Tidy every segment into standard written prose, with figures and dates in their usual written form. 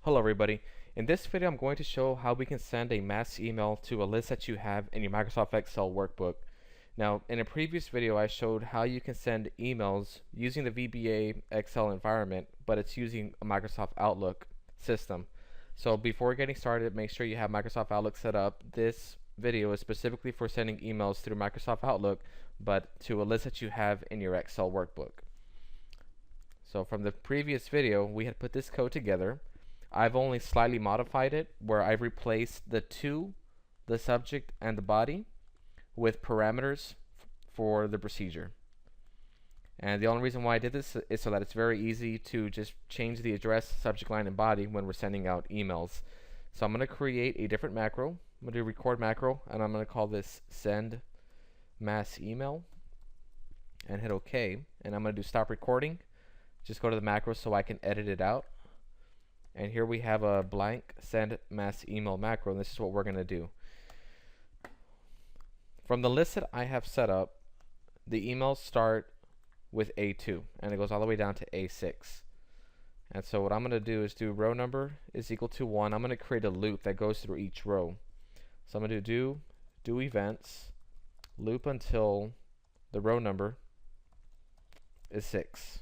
Hello everybody. In this video I'm going to show how we can send a mass email to a list that you have in your Microsoft Excel workbook. Now in a previous video I showed how you can send emails using the VBA Excel environment, but it's using a Microsoft Outlook system. So before getting started, make sure you have Microsoft Outlook set up. This video is specifically for sending emails through Microsoft Outlook, but to a list that you have in your Excel workbook. So from the previous video we had put this code together. I've only slightly modified it where I've replaced the to, the subject, and the body with parameters for the procedure. And the only reason why I did this is so that it's very easy to just change the address, subject line, and body when we're sending out emails. So I'm going to create a different macro. I'm going to do record macro, and I'm going to call this send mass email and hit OK. And I'm going to do stop recording. Just go to the macro so I can edit it out. And here we have a blank send mass email macro, and this is what we're going to do. From the list that I have set up, the emails start with A2 and it goes all the way down to A6. And so what I'm going to do is do row number is equal to 1. I'm going to create a loop that goes through each row. So I'm going to do events, loop until the row number is 6.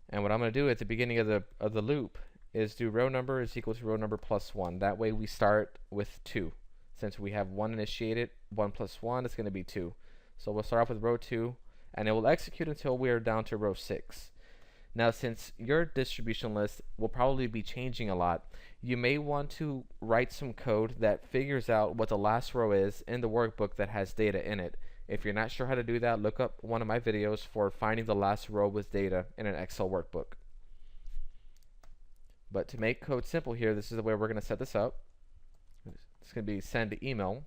And what I'm going to do at the beginning of the loop is do row number is equal to row number plus 1. That way we start with 2. Since we have 1 initiated, 1 plus 1 is going to be 2. So we'll start off with row 2, and it will execute until we are down to row 6. Now since your distribution list will probably be changing a lot, you may want to write some code that figures out what the last row is in the workbook that has data in it. If you're not sure how to do that, look up one of my videos for finding the last row with data in an Excel workbook. But to make code simple here, this is the way we're going to set this up. It's going to be send email,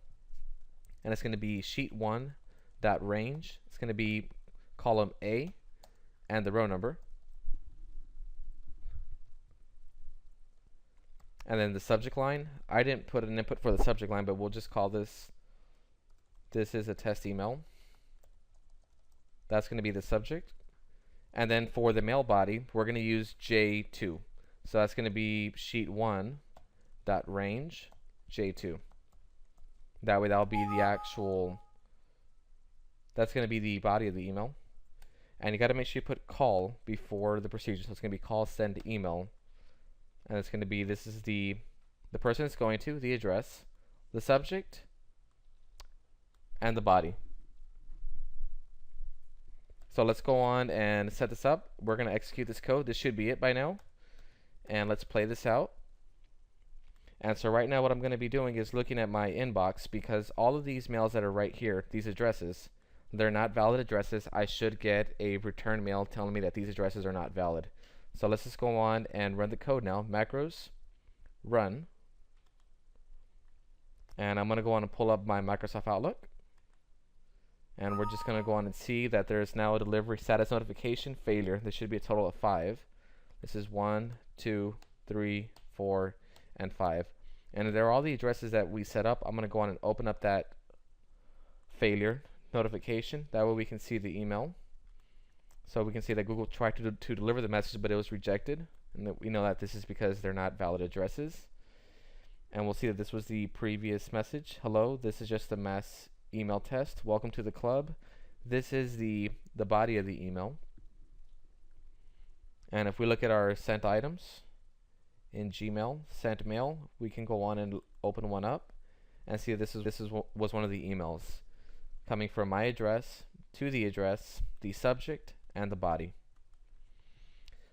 and it's going to be sheet1.range. It's going to be column A and the row number. And then the subject line, I didn't put an input for the subject line, but we'll just call this is a test email. That's going to be the subject. And then for the mail body, we're going to use J2. So that's going to be sheet1.range J2. That way that'll be the actual, that's going to be the body of the email. And you got to make sure you put call before the procedure. So it's going to be call send email. And it's going to be, this is the person it's going to, the address, the subject, and the body. So let's go on and set this up. We're going to execute this code. This should be it by now. And let's play this out. And so right now what I'm going to be doing is looking at my inbox, because all of these mails that are right here, these addresses, they're not valid addresses. I should get a return mail telling me that these addresses are not valid. So let's just go on and run the code now. Macros, run. And I'm going to go on and pull up my Microsoft Outlook. And we're just going to go on and see that there's now a delivery status notification failure. There should be a total of 5. This is 1, 2, 3, 4, and 5. And there are all the addresses that we set up. I'm going to go on and open up that failure notification. That way we can see the email. So we can see that Google tried to deliver the message, but it was rejected. And that we know that this is because they're not valid addresses. And we'll see that this was the previous message. Hello, this is just a mass email test. Welcome to the club. This is the body of the email. And if we look at our sent items in Gmail, sent mail, we can go on and open one up and see this was one of the emails coming from my address to the address, the subject, and the body.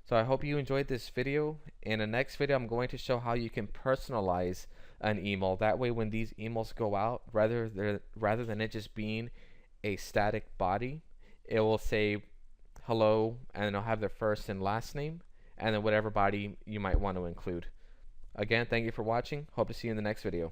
So I hope you enjoyed this video. In the next video, I'm going to show how you can personalize an email. That way when these emails go out, rather than it just being a static body, it will say hello, and it'll have their first and last name, and then whatever body you might want to include. Again, thank you for watching. Hope to see you in the next video.